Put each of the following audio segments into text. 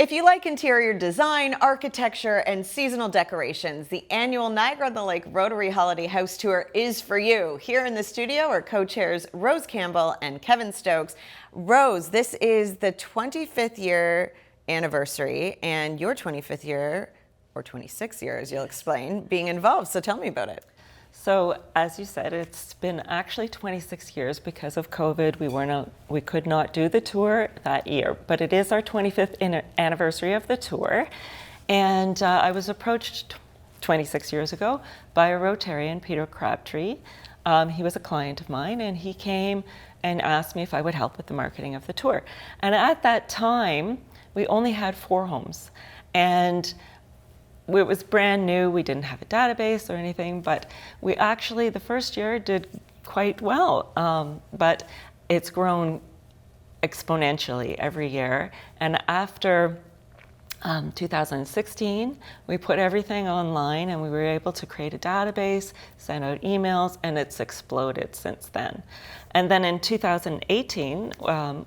If you like interior design, architecture, and seasonal decorations, the annual Niagara-on-the-Lake Rotary Holiday House Tour is for you. Here in the studio are co-chairs Rose Campbell and Kevin Stokes. Rose, this is the 25th year anniversary and your 25th year, or 26 years, you'll explain, being involved. So tell me about it. So, as you said, it's been actually 26 years because of COVID. We could not do the tour that year, but it is our 25th anniversary of the tour. And I was approached 26 years ago by a Rotarian, Peter Crabtree. He was a client of mine, and he came and asked me if I would help with the marketing of the tour. And at that time, we only had 4 homes. And it was brand new. We didn't have a database or anything, but we actually, the first year, did quite well. But it's grown exponentially every year. And after 2016, we put everything online and we were able to create a database, send out emails, and it's exploded since then. And then in 2018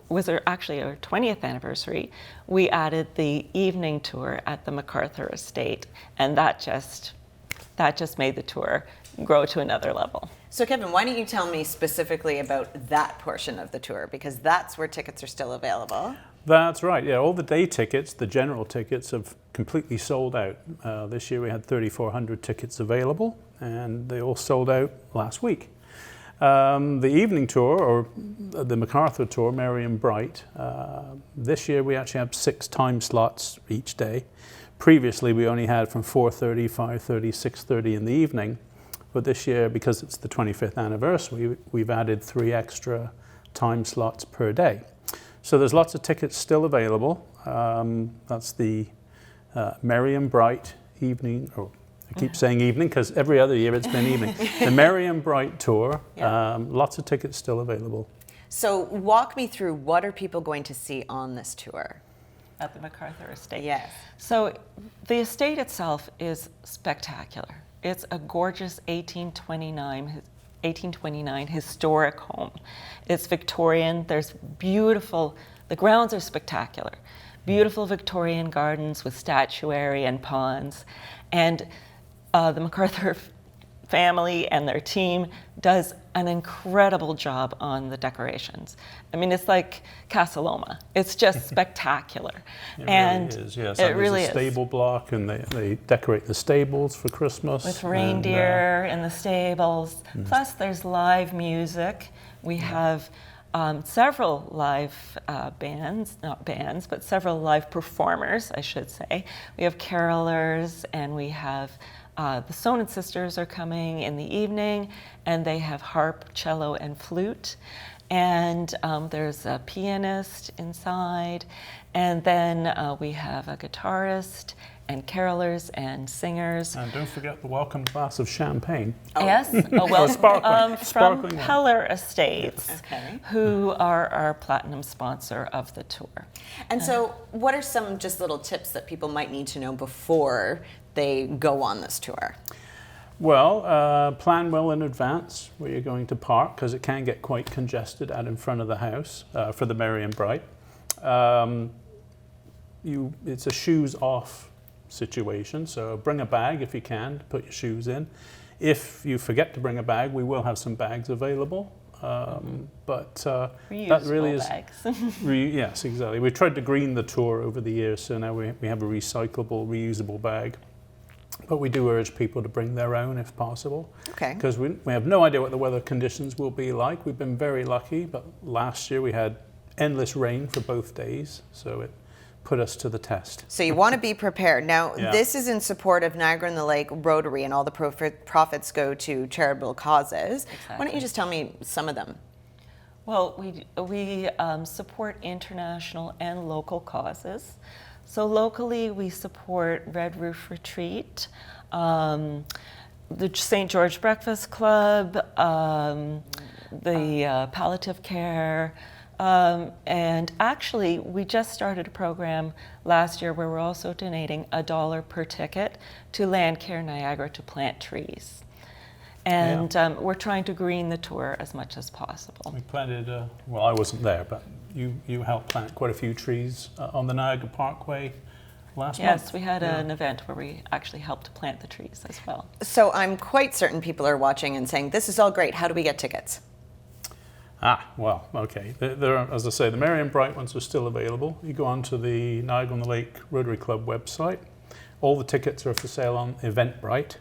was actually our 20th anniversary, we added the evening tour at the McArthur Estate, and that just made the tour grow to another level. So Kevin, why don't you tell me specifically about that portion of the tour, because that's where tickets are still available. That's right, yeah, all the day tickets, the general tickets, have completely sold out. This year we had 3,400 tickets available, and they all sold out last week. The evening tour, or the McArthur tour, Merry and Bright, this year we actually have 6 time slots each day. Previously we only had from 4:30, 5:30, 6:30 in the evening, but this year, because it's the 25th anniversary, we've added 3 extra time slots per day. So there's lots of tickets still available. That's the Merry and Bright evening, I keep saying evening because every other year it's been evening. The Merry and Bright tour, lots of tickets still available. So walk me through, what are people going to see on this tour? At the McArthur Estate. Yes. So the estate itself is spectacular. It's a gorgeous 1829 historic home. It's Victorian. There's beautiful, the grounds are spectacular. Beautiful Victorian gardens with statuary and ponds. And the McArthur family and their team does an incredible job on the decorations. I mean, it's like Casa Loma. It's just spectacular. It and really is, yes. It really is. There's a stable block, and they decorate the stables for Christmas. With reindeer in the stables. Plus, there's live music. We have several live several live performers, I should say. We have carolers, and we have the Sonnen sisters are coming in the evening, and they have harp, cello, and flute. And there's a pianist inside, and then we have a guitarist and carolers and singers. And don't forget the welcome glass of champagne. Oh. Yes, from sparkling McArthur Estates, Okay. who are our platinum sponsor of the tour. And so what are some just little tips that people might need to know before they go on this tour? Well, plan well in advance where you're going to park, because it can get quite congested out in front of the house for the Merry and Bright. It's a shoes off situation, so bring a bag if you can to put your shoes in. If you forget to bring a bag, we will have some bags available. But that really is bags. Yes, exactly. We've tried to green the tour over the years, so now we have a recyclable, reusable bag. But we do urge people to bring their own if possible. Okay. Because we have no idea what the weather conditions will be like. We've been very lucky, but last year we had endless rain for both days, so it put us to the test. So you want to be prepared. Now, Yeah. This is in support of Niagara-on-the-Lake Rotary, and all the profits go to charitable causes. Exactly. Why don't you just tell me some of them? Well, we support international and local causes. So locally, we support Red Roof Retreat, the St. George Breakfast Club, the palliative care, and actually, we just started a program last year where we're also donating $1 per ticket to Land Care Niagara to plant trees. And we're trying to green the tour as much as possible. We planted, well, I wasn't there, but you helped plant quite a few trees on the Niagara Parkway last month. Yes, we had an event where we actually helped plant the trees as well. So I'm quite certain people are watching and saying, this is all great. How do we get tickets? Well, okay. There are, as I say, the Merry and Bright ones are still available. You go onto the Niagara-On-The-Lake Rotary Club website. All the tickets are for sale on Eventbrite.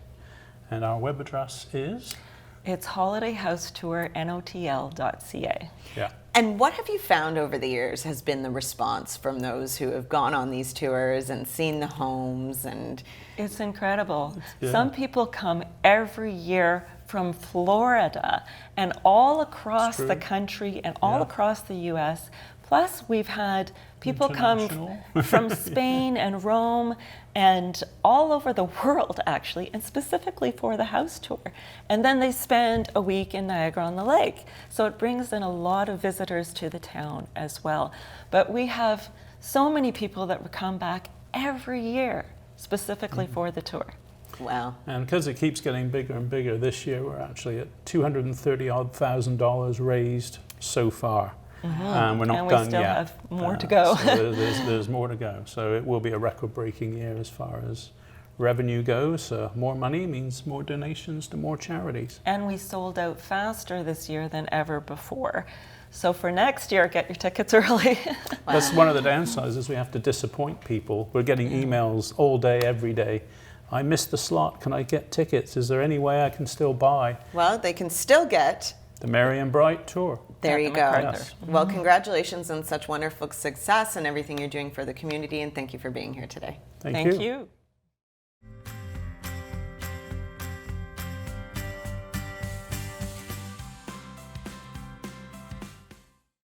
And our web address is? It's holidayhousetournotl.ca. Yeah. And what have you found over the years has been the response from those who have gone on these tours and seen the homes? And it's incredible. Yeah. Some people come every year from Florida and all across the country and all across the US. Plus, we've had people come from Spain and Rome and all over the world, actually, and specifically for the house tour. And then they spend a week in Niagara-on-the-Lake. So it brings in a lot of visitors to the town as well. But we have so many people that come back every year, specifically for the tour. wow. And because it keeps getting bigger and bigger, this year we're actually at $230,000 raised so far. And we're not done yet. And we still have more to go. So there's more to go. So it will be a record-breaking year as far as revenue goes. More money means more donations to more charities. And we sold out faster this year than ever before. So for next year, get your tickets early. That's one of the downsides, is we have to disappoint people. We're getting emails all day, every day. I missed the slot. Can I get tickets? Is there any way I can still buy? Well, they can still get The Merry and Bright Tour. There you go. McArthur. Yes. Well, congratulations on such wonderful success and everything you're doing for the community, and thank you for being here today. Thank Thank you. you.